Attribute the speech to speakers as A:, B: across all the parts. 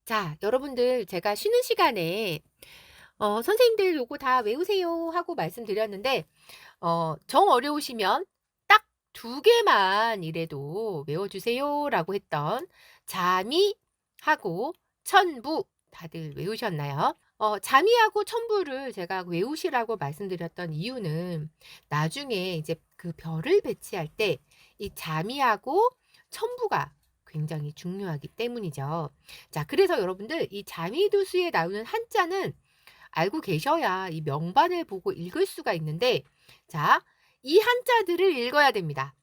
A: 자, 여러분들 제가 쉬는 시간에 "선생님들 요거 다 외우세요." 하고 말씀드렸는데 정 어려우시면 딱 두 개만 이래도 "외워 주세요."라고 했던 자미하고 천부 다들 외우셨나요? 자미하고 천부를 제가 외우시라고 말씀드렸던 이유는 나중에 이제 그 별을 배치할 때 이 자미하고 천부가 굉장히 중요하기 때문이죠. 자, 그래서 여러분들 이 자미두수에 나오는 한자는 알고 계셔야 이 명반을 보고 읽을 수가 있는데, 자, 이 한자들을 읽어야 됩니다.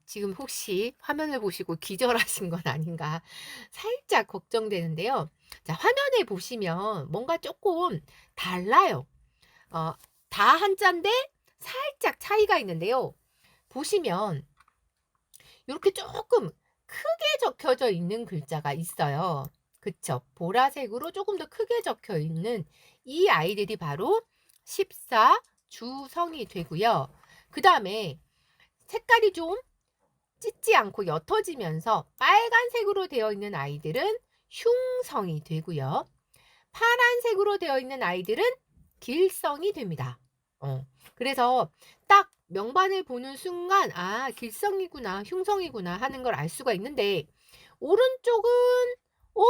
A: 지금 혹시 화면을 보시고 기절하신 건 아닌가 살짝 걱정되는데요. 자, 화면에 보시면 뭔가 조금 달라요. 어, 다 한자인데 살짝 차이가 있는데요. 보시면 이렇게 조금 크게 적혀져 있는 글자가 있어요. 그쵸? 보라색으로 조금 더 크게 적혀 있는 이 아이들이 바로 십사주성이 되고요. 그 다음에 색깔이 좀 찢지 않고 옅어지면서 빨간색으로 되어 있는 아이들은 흉성이 되고요. 파란색으로 되어 있는 아이들은 길성이 됩니다. 그래서 딱 명반을 보는 순간 길성이구나, 흉성이구나 하는 걸 알 수가 있는데, 오른쪽은 어?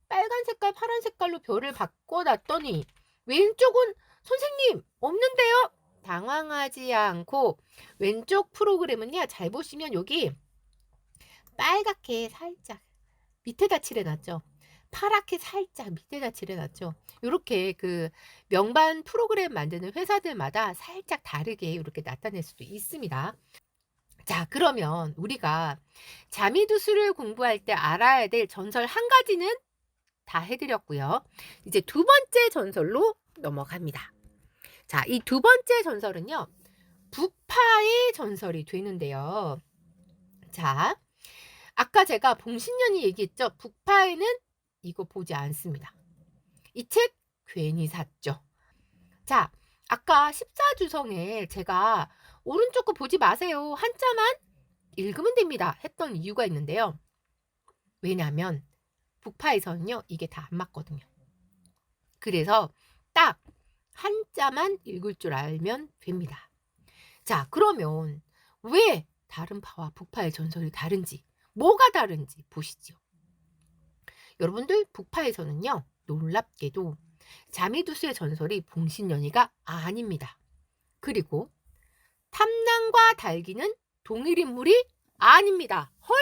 A: 빨간 색깔, 파란 색깔로 별을 바꿔 놨더니 왼쪽은 선생님 없는데요? 당황하지 않고 왼쪽 프로그램은요, 잘 보시면 여기 빨갛게 살짝 밑에다 칠해놨죠. 파랗게 살짝 밑에다 칠해놨죠. 요렇게 그 명반 프로그램 만드는 회사들마다 살짝 다르게 이렇게 나타낼 수도 있습니다. 자, 그러면 우리가 자미두수를 공부할 때 알아야 될 전설 한 가지는 다 해드렸고요. 이제 두 번째 전설로 넘어갑니다. 자, 이 두 번째 전설은요, 북파의 전설이 되는데요. 자, 아까 제가 봉신년이 얘기했죠. 북파에는 이거 보지 않습니다. 이 책 괜히 샀죠. 자, 아까 십사주성에 제가 오른쪽 거 보지 마세요. 한자만 읽으면 됩니다 했던 이유가 있는데요. 왜냐하면 북파에서는요, 이게 다 안 맞거든요. 그래서 딱 한자만 읽을 줄 알면 됩니다. 자, 그러면 왜 다른 파와 북파의 전설이 다른지, 뭐가 다른지 보시죠. 여러분들, 북파에서는요, 놀랍게도 자미두수의 전설이 봉신연이가 아닙니다. 그리고 탐낭과 달기는 동일 인물이 아닙니다. 헐!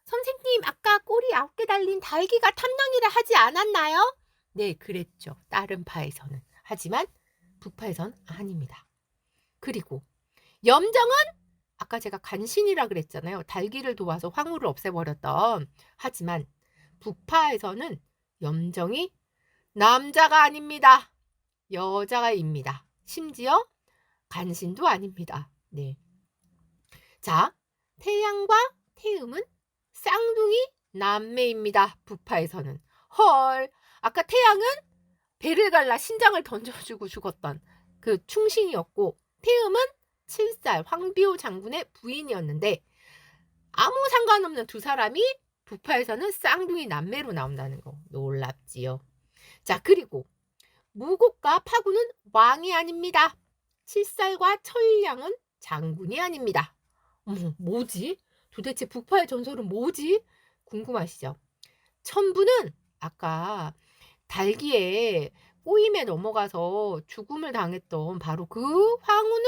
A: 선생님, 아까 꼬리 9개 달린 달기가 탐낭이라 하지 않았나요? 네, 그랬죠. 다른 파에서는. 하지만 북파에선 아닙니다. 그리고 염정은 아까 제가 간신이라 그랬잖아요. 달기를 도와서 황후를 없애버렸던. 하지만 북파에서는 염정이 남자가 아닙니다. 여자입니다. 심지어 간신도 아닙니다. 네. 자, 태양과 태음은 쌍둥이 남매입니다. 북파에서는. 헐, 아까 태양은 배를 갈라 신장을 던져주고 죽었던 그 충신이었고, 태음은 7살 황비호 장군의 부인이었는데, 아무 상관없는 두 사람이 북파에서는 쌍둥이 남매로 나온다는 거 놀랍지요. 자, 그리고 무곡과 파구는 왕이 아닙니다. 7살과 철량은 장군이 아닙니다. 뭐지? 도대체 북파의 전설은 뭐지? 궁금하시죠? 천부는 아까 달기에 꼬임에 넘어가서 죽음을 당했던 바로 그 황후는,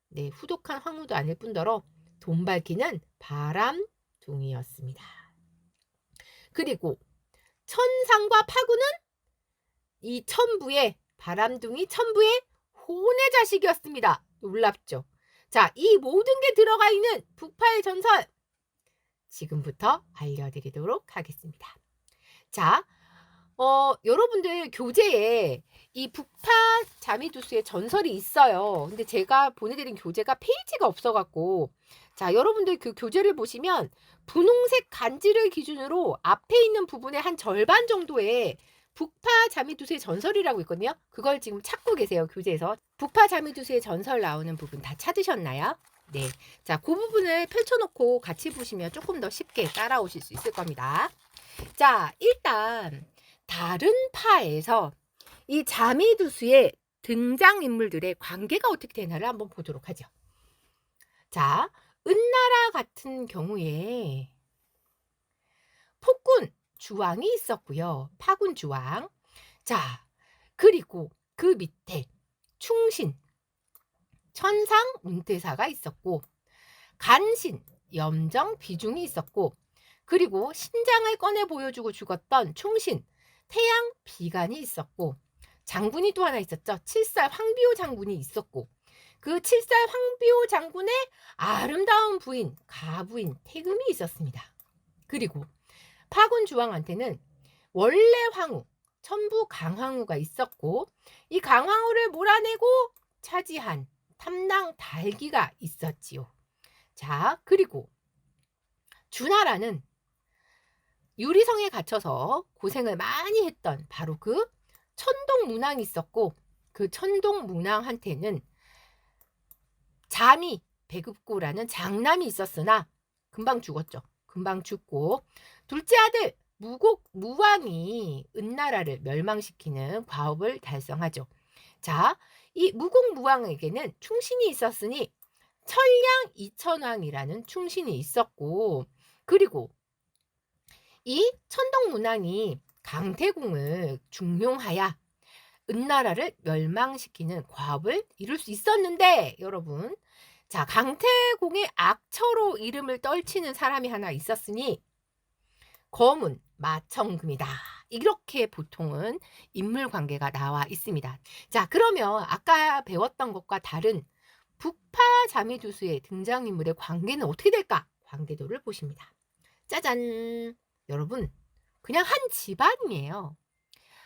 A: 네, 후독한 황후도 아닐 뿐더러 돈 밝히는 바람둥이였습니다. 그리고 천상과 파구는 이 천부의 바람둥이 천부의 혼의 자식이었습니다. 놀랍죠? 자, 이 모든 게 들어가 있는 북파의 전설 지금부터 알려드리도록 하겠습니다. 자, 여러분들 교재에 이 북파 자미두수의 전설이 있어요. 근데 제가 보내드린 교재가 페이지가 없어갖고, 자, 여러분들 그 교재를 보시면 분홍색 간지를 기준으로 앞에 있는 부분의 한 절반 정도의 북파 자미두수의 전설이라고 있거든요. 그걸 지금 찾고 계세요, 교재에서. 북파 자미두수의 전설 나오는 부분 다 찾으셨나요? 네. 자, 그 부분을 펼쳐놓고 같이 보시면 조금 더 쉽게 따라오실 수 있을 겁니다. 자, 일단 다른 파에서 이 자미두수의 등장인물들의 관계가 어떻게 되나를 한번 보도록 하죠. 자, 은나라 같은 경우에 폭군 주왕이 있었고요. 파군 주왕. 자, 그리고 그 밑에 충신, 천상 운대사가 있었고, 간신, 염정 비중이 있었고, 그리고 신장을 꺼내 보여주고 죽었던 충신, 태양 비간이 있었고, 장군이 또 하나 있었죠. 칠살 황비호 장군이 있었고, 그 칠살 황비호 장군의 아름다운 부인, 가부인 태금이 있었습니다. 그리고 파군 주왕한테는 원래 황후, 천부 강황후가 있었고, 이 강황후를 몰아내고 차지한 탐낭 달기가 있었지요. 자, 그리고 주나라는 유리성에 갇혀서 고생을 많이 했던 바로 그 천동문왕이 있었고, 그 천동문왕한테는 자미 배급고라는 장남이 있었으나 금방 죽었죠. 금방 죽고, 둘째 아들 무곡무왕이 은나라를 멸망시키는 과업을 달성하죠. 자, 이 무곡무왕에게는 충신이 있었으니 천량 이천왕이라는 충신이 있었고, 그리고 이 천동문왕이 강태공을 중용하여 은나라를 멸망시키는 과업을 이룰 수 있었는데, 여러분, 자, 강태공의 악처로 이름을 떨치는 사람이 하나 있었으니 거문 마청금이다. 이렇게 보통은 인물 관계가 나와 있습니다. 자, 그러면 아까 배웠던 것과 다른 북파 자미두수의 등장인물의 관계는 어떻게 될까? 관계도를 보십니다. 짜잔! 여러분, 그냥 한 집안이에요.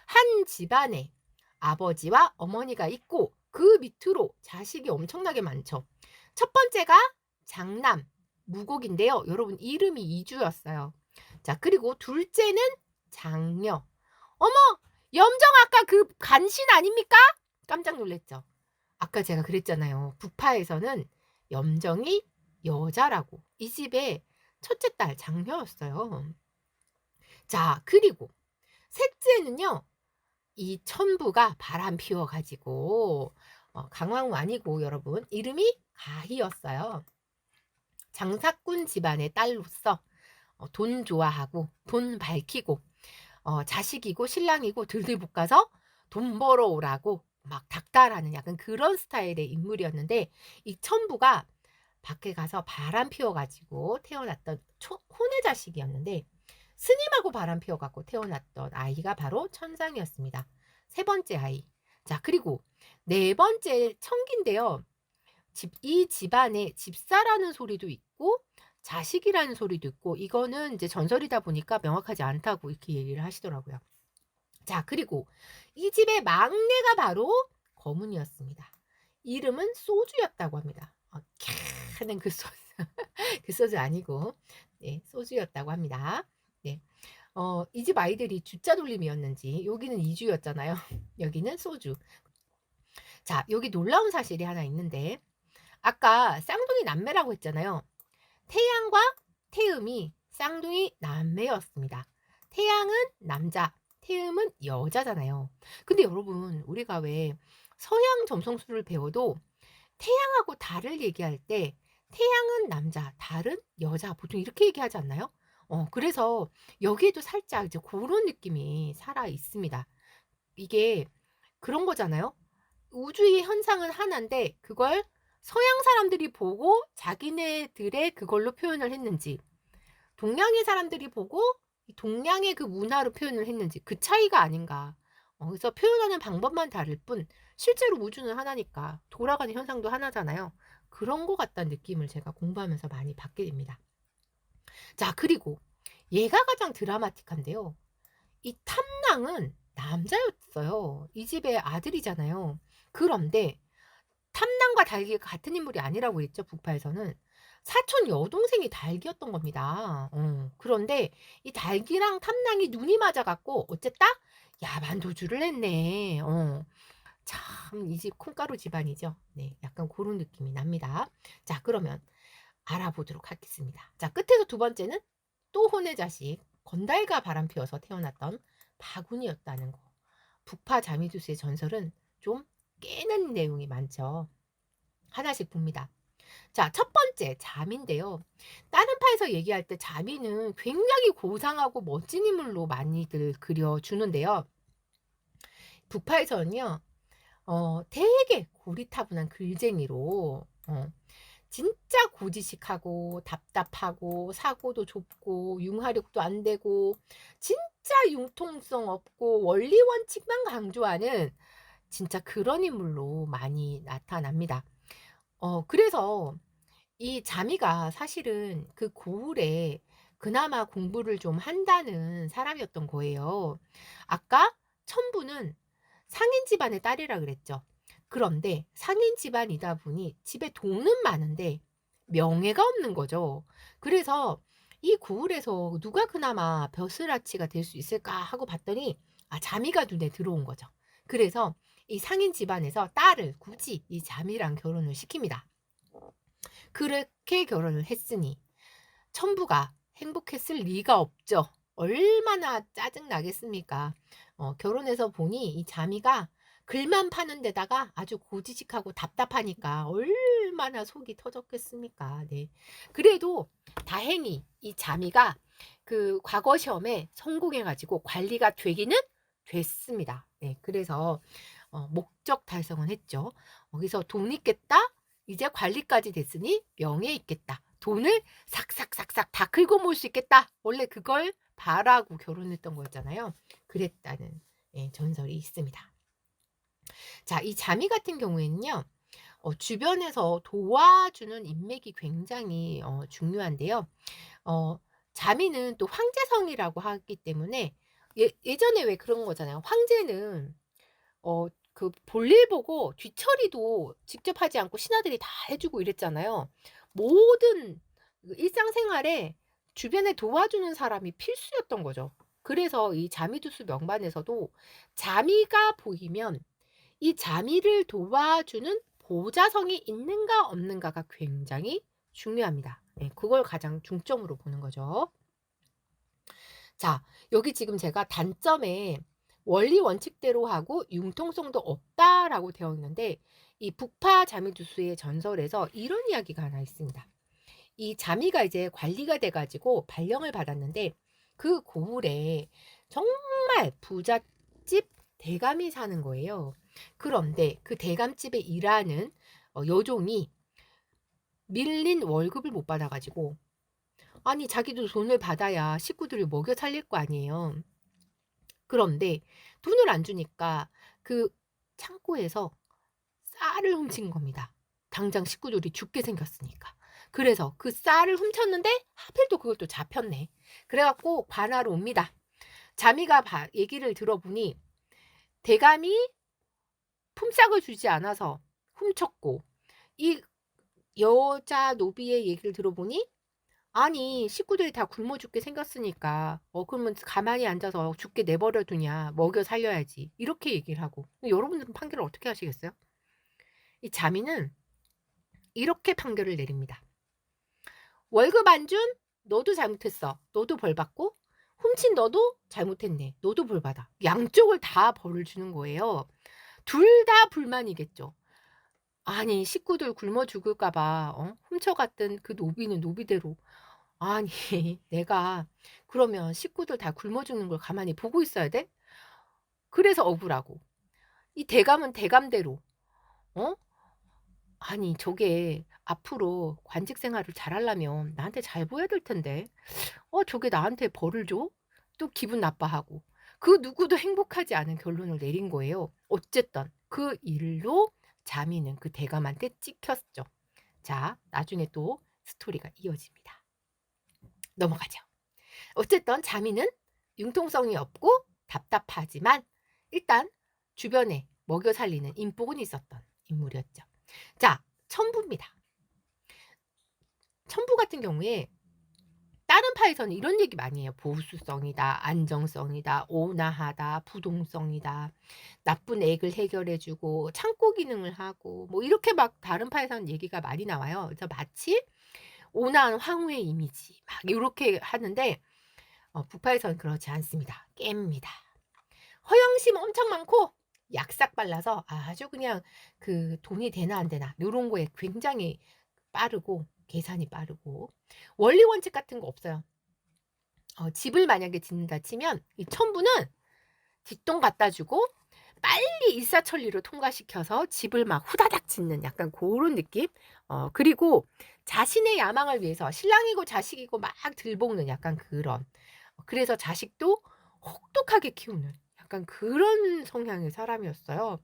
A: 한 집안에 아버지와 어머니가 있고 그 밑으로 자식이 엄청나게 많죠. 첫 번째가 장남, 무곡인데요. 여러분, 이름이 이주였어요. 자, 그리고 둘째는 장녀. 어머, 염정 아까 그 간신 아닙니까? 깜짝 놀랐죠. 아까 제가 그랬잖아요. 북파에서는 염정이 여자라고. 이 집의 첫째 딸 장녀였어요. 자, 그리고 셋째는요. 이 천부가 바람 피워가지고 강왕후 아니고 여러분 이름이 가희였어요. 장사꾼 집안의 딸로서 돈 좋아하고 돈 밝히고 자식이고 신랑이고 들들 볶아서 돈 벌어오라고 막 닥달하는 약간 그런 스타일의 인물이었는데, 이 천부가 밖에 가서 바람 피워가지고 태어났던 혼의 자식이었는데 스님하고 바람 피워갖고 태어났던 아이가 바로 천상이었습니다. 세 번째 아이. 자, 그리고 네 번째 청기인데요. 이 집안에 집사라는 소리도 있고 자식이라는 소리도 있고, 이거는 이제 전설이다 보니까 명확하지 않다고 이렇게 얘기를 하시더라고요. 자, 그리고 이 집의 막내가 바로 거문이었습니다. 이름은 소주였다고 합니다. 캬 하는 그 소주. 그 소주 아니고, 네, 소주였다고 합니다. 네. 이 집 아이들이 주자 돌림이었는지, 여기는 이주였잖아요. 여기는 소주. 자, 여기 놀라운 사실이 하나 있는데, 아까 쌍둥이 남매라고 했잖아요. 태양과 태음이 쌍둥이 남매였습니다. 태양은 남자, 태음은 여자잖아요. 근데 여러분, 우리가 왜 서양 점성술을 배워도 태양하고 달을 얘기할 때 태양은 남자, 달은 여자, 보통 이렇게 얘기하지 않나요? 그래서 여기에도 살짝 이제 그런 느낌이 살아 있습니다. 이게 그런 거잖아요. 우주의 현상은 하나인데 그걸 서양 사람들이 보고 자기네들의 그걸로 표현을 했는지, 동양의 사람들이 보고 동양의 그 문화로 표현을 했는지, 그 차이가 아닌가. 그래서 표현하는 방법만 다를 뿐 실제로 우주는 하나니까 돌아가는 현상도 하나잖아요. 그런 것 같다는 느낌을 제가 공부하면서 많이 받게 됩니다. 자, 그리고 얘가 가장 드라마틱한데요. 이 탐낭은 남자였어요. 이 집의 아들이잖아요. 그런데 탐낭과 달기가 같은 인물이 아니라고 했죠. 북파에서는. 사촌 여동생이 달기였던 겁니다. 그런데 이 달기랑 탐낭이 눈이 맞아갖고 어쨌다? 야만 도주를 했네. 참 이 집 콩가루 집안이죠. 네, 약간 그런 느낌이 납니다. 자, 그러면 알아보도록 하겠습니다. 자, 끝에서 두 번째는 또 혼의 자식 건달과 바람피어서 태어났던 바구니였다는 거. 북파 자미두스의 전설은 좀 깨는 내용이 많죠. 하나씩 봅니다. 자, 첫 번째 자미인데요. 다른 파에서 얘기할 때 자미는 굉장히 고상하고 멋진 인물로 많이들 그려주는데요. 북파에서는요, 되게 고리타분한 글쟁이로, 진짜 고지식하고 답답하고 사고도 좁고 융화력도 안 되고 진짜 융통성 없고 원리 원칙만 강조하는 진짜 그런 인물로 많이 나타납니다. 그래서 이 자미가 사실은 그 고을에 그나마 공부를 좀 한다는 사람이었던 거예요. 아까 첨부는 상인 집안의 딸이라 그랬죠. 그런데 상인 집안이다 보니 집에 돈은 많은데 명예가 없는 거죠. 그래서 이 고을에서 누가 그나마 벼슬아치가 될 수 있을까 하고 봤더니 자미가 눈에 들어온 거죠. 그래서 이 상인 집안에서 딸을 굳이 이 자미랑 결혼을 시킵니다. 그렇게 결혼을 했으니 첨부가 행복했을 리가 없죠. 얼마나 짜증나겠습니까? 결혼해서 보니 이 자미가 글만 파는 데다가 아주 고지식하고 답답하니까 얼마나 속이 터졌겠습니까? 네. 그래도 다행히 이 자미가 그 과거 시험에 성공해가지고 관리가 되기는 됐습니다. 네. 그래서 목적 달성은 했죠. 거기서 돈 있겠다? 이제 관리까지 됐으니 명예 있겠다. 돈을 삭삭삭삭 다 긁어 모을 수 있겠다. 원래 그걸 바라고 결혼했던 거였잖아요. 그랬다는 전설이 있습니다. 자, 이 자미 같은 경우에는요. 주변에서 도와주는 인맥이 굉장히 중요한데요. 자미는 또 황제성이라고 하기 때문에 예전에 왜 그런 거잖아요. 황제는 그 볼일 보고 뒤처리도 직접 하지 않고 신하들이 다 해주고 이랬잖아요. 모든 일상생활에 주변에 도와주는 사람이 필수였던 거죠. 그래서 이 자미두수 명반에서도 자미가 보이면 이 자미를 도와주는 보좌성이 있는가 없는가가 굉장히 중요합니다. 네, 그걸 가장 중점으로 보는 거죠. 자, 여기 지금 제가 단점에 원리 원칙대로 하고 융통성도 없다라고 되어 있는데 이 북파 자미두수의 전설에서 이런 이야기가 하나 있습니다. 이 자미가 이제 관리가 돼가지고 발령을 받았는데 그 고을에 정말 부잣집 대감이 사는 거예요. 그런데 그 대감집에 일하는 여종이 밀린 월급을 못 받아가지고 아니 자기도 돈을 받아야 식구들을 먹여 살릴 거 아니에요. 그런데 돈을 안 주니까 그 창고에서 쌀을 훔친 겁니다. 당장 식구들이 죽게 생겼으니까. 그래서 그 쌀을 훔쳤는데 하필 또 그걸 또 잡혔네. 그래갖고 관하로 옵니다. 자미가 얘기를 들어보니 대감이 품삯을 주지 않아서 훔쳤고 이 여자 노비의 얘기를 들어보니 아니 식구들이 다 굶어 죽게 생겼으니까 그러면 가만히 앉아서 죽게 내버려 두냐 먹여 살려야지 이렇게 얘기를 하고 여러분들은 판결을 어떻게 하시겠어요? 이 자미는 이렇게 판결을 내립니다. 월급 안 준 너도 잘못했어. 너도 벌 받고 훔친 너도 잘못했네. 너도 벌 받아. 양쪽을 다 벌을 주는 거예요. 둘 다 불만이겠죠. 아니 식구들 굶어 죽을까 봐 훔쳐갔던 그 노비는 노비대로 아니 내가 그러면 식구들 다 굶어 죽는 걸 가만히 보고 있어야 돼? 그래서 억울하고 이 대감은 대감대로 아니 저게 앞으로 관직 생활을 잘하려면 나한테 잘 보여야 될 텐데 저게 나한테 벌을 줘? 또 기분 나빠하고 그 누구도 행복하지 않은 결론을 내린 거예요. 어쨌든 그 일로 자미는 그 대감한테 찍혔죠. 자, 나중에 또 스토리가 이어집니다. 넘어가죠. 어쨌든 자미는 융통성이 없고 답답하지만 일단 주변에 먹여 살리는 인복은 있었던 인물이었죠. 자, 첨부입니다. 첨부 같은 경우에 다른 파에서는 이런 얘기 많이 해요. 보수성이다, 안정성이다, 온화하다, 부동성이다, 나쁜 액을 해결해주고 창고 기능을 하고 뭐 이렇게 막 다른 파에서는 얘기가 많이 나와요. 그래서 마치 온화한 황후의 이미지 막 이렇게 하는데 북파에서는 그렇지 않습니다. 깹니다. 허영심 엄청 많고 약삭 발라서 아주 그냥 그 돈이 되나 안 되나 요런 거에 굉장히 빠르고 계산이 빠르고 원리 원칙 같은 거 없어요. 집을 만약에 짓는다 치면 이 천부는 뒷돈 갖다 주고 빨리 일사천리로 통과시켜서 집을 막 후다닥 짓는 약간 고런 느낌? 그리고 자신의 야망을 위해서 신랑이고 자식이고 막 들볶는 약간 그런. 그래서 자식도 혹독하게 키우는 약간 그런 성향의 사람이었어요.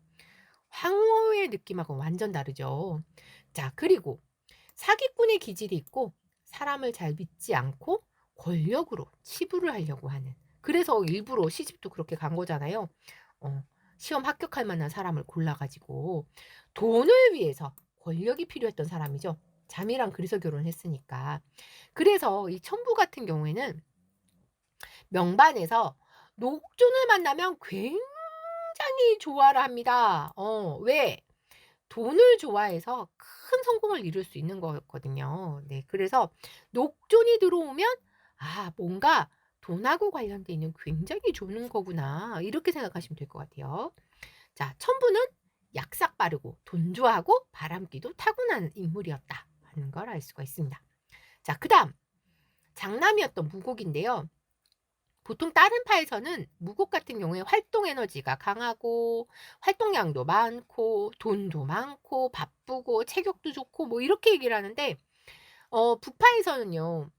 A: 황후의 느낌하고 완전 다르죠. 자, 그리고 사기꾼의 기질이 있고 사람을 잘 믿지 않고 권력으로 치부를 하려고 하는. 그래서 일부러 시집도 그렇게 간 거잖아요. 어, 시험 합격할 만한 사람을 골라가지고 돈을 위해서 권력이 필요했던 사람이죠. 자매랑 그래서 결혼했으니까. 그래서 이 천부 같은 경우에는 명반에서 녹존을 만나면 굉장히 좋아를 합니다. 왜? 돈을 좋아해서 큰 성공을 이룰 수 있는 거였거든요. 네, 그래서 녹존이 들어오면 뭔가 돈하고 관련돼 있는 굉장히 좋은 거구나. 이렇게 생각하시면 될 것 같아요. 자, 천부는 약삭 빠르고 돈 좋아하고 바람기도 타고난 인물이었다 하는 걸 알 수가 있습니다. 자, 그다음 장남이었던 무곡인데요. 보통 다른 파에서는 무곡 같은 경우에 활동 에너지가 강하고 활동량도 많고 돈도 많고 바쁘고 체격도 좋고 뭐 이렇게 얘기를 하는데 북파에서는요.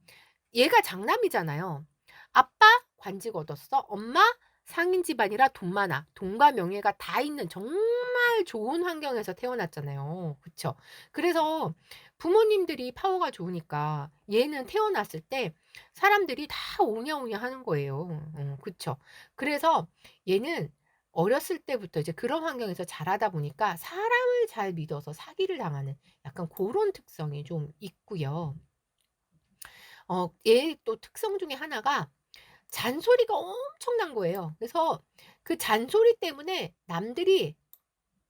A: 얘가 장남이잖아요. 아빠 관직 얻었어. 엄마 상인 집안이라 돈 많아. 돈과 명예가 다 있는 정말 좋은 환경에서 태어났잖아요. 그쵸? 그래서 부모님들이 파워가 좋으니까 얘는 태어났을 때 사람들이 다 오냐오냐 하는 거예요. 그쵸? 그래서 얘는 어렸을 때부터 이제 그런 환경에서 자라다 보니까 사람을 잘 믿어서 사기를 당하는 약간 고런 특성이 좀 있고요. 얘 또 특성 중에 하나가 잔소리가 엄청난 거예요. 그래서 그 잔소리 때문에 남들이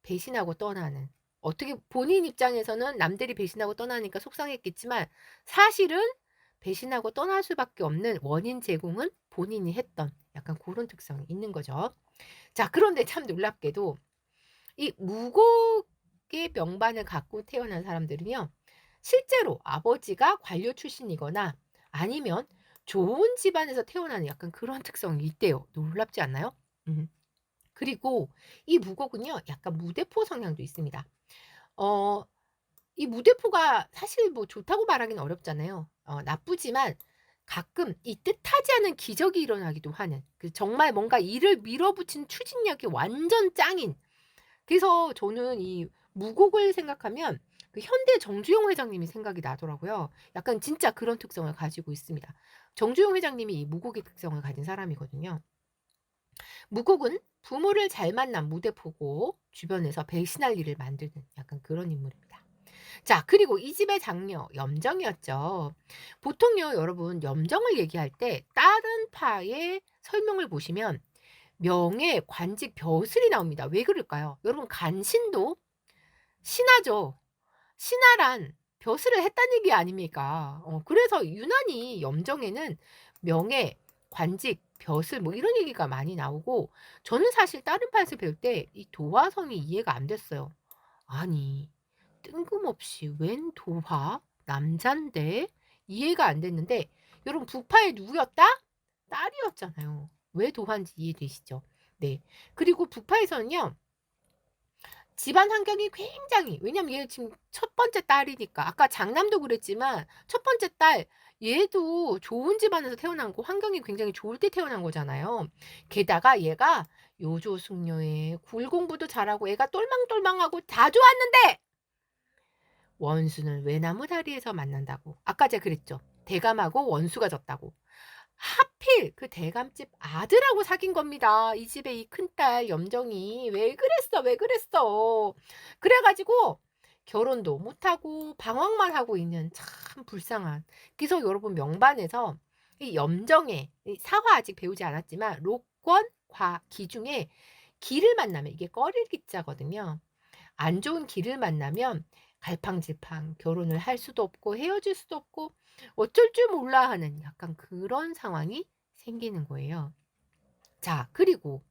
A: 배신하고 떠나는. 어떻게 본인 입장에서는 남들이 배신하고 떠나니까 속상했겠지만 사실은 배신하고 떠날 수밖에 없는 원인 제공은 본인이 했던 약간 고런 특성이 있는 거죠. 자, 그런데 참 놀랍게도 이 무곡의 명반을 갖고 태어난 사람들은요. 실제로 아버지가 관료 출신이거나 아니면 좋은 집안에서 태어나는 약간 그런 특성이 있대요. 놀랍지 않나요? 음. 그리고 이 무곡은요. 약간 무대포 성향도 있습니다. 어 이 무대포가 사실 뭐 좋다고 말하기는 어렵잖아요. 나쁘지만 가끔 이 뜻하지 않은 기적이 일어나기도 하는 그 정말 뭔가 일을 밀어붙인 추진력이 완전 짱인. 그래서 저는 이 무곡을 생각하면 그 현대 정주영 회장님이 생각이 나더라고요. 약간 진짜 그런 특성을 가지고 있습니다. 정주영 회장님이 이 무곡의 특성을 가진 사람이거든요. 무곡은 부모를 잘 만난 무대포고 주변에서 배신할 일을 만드는 약간 그런 인물입니다. 자, 그리고 이 집의 장녀 염정이었죠. 보통요, 여러분 염정을 얘기할 때 다른 파의 설명을 보시면 명예, 관직, 벼슬이 나옵니다. 왜 그럴까요? 여러분 간신도 신하죠. 신하란 벼슬을 했다는 얘기 아닙니까? 그래서 유난히 염정에는 명예, 관직, 벼슬 뭐 이런 얘기가 많이 나오고 저는 사실 다른 파에서 배울 때 이 도화성이 이해가 안 됐어요. 아니 뜬금없이 웬 도화? 남잔데? 이해가 안 됐는데 여러분 북파에 누구였다? 딸이었잖아요. 왜 도화인지 이해되시죠? 네. 그리고 북파에서는요. 집안 환경이 굉장히 왜냐면 얘 지금 첫 번째 딸이니까 아까 장남도 그랬지만 첫 번째 딸 얘도 좋은 집안에서 태어난 거 환경이 굉장히 좋을 때 태어난 거잖아요. 게다가 얘가 요조숙녀에 굴공부도 잘하고 애가 똘망똘망하고 다 좋았는데 원수는 외나무 다리에서 만난다고. 아까 제가 그랬죠. 대감하고 원수가 졌다고. 하필 그 대감집 아들하고 사귄 겁니다. 이 집의 이 큰딸 염정이. 왜 그랬어? 왜 그랬어? 그래 가지고 결혼도 못하고 방황만 하고 있는 참 불쌍한. 그래서 여러분 명반에서 이 염정의 이 사화 아직 배우지 않았지만 록권, 과, 기 중에 기를 만나면 이게 꺼릴 기자거든요. 안 좋은 기를 만나면 갈팡질팡 결혼을 할 수도 없고 헤어질 수도 없고 어쩔 줄 몰라 하는 약간 그런 상황이 생기는 거예요. 자, 그리고